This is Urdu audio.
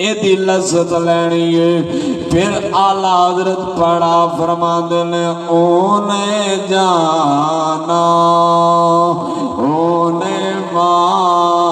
ایدی لذت لینی ہے۔ پھر اعلیٰ حضرت پڑا فرماندے نے اونے جانا اونے ماں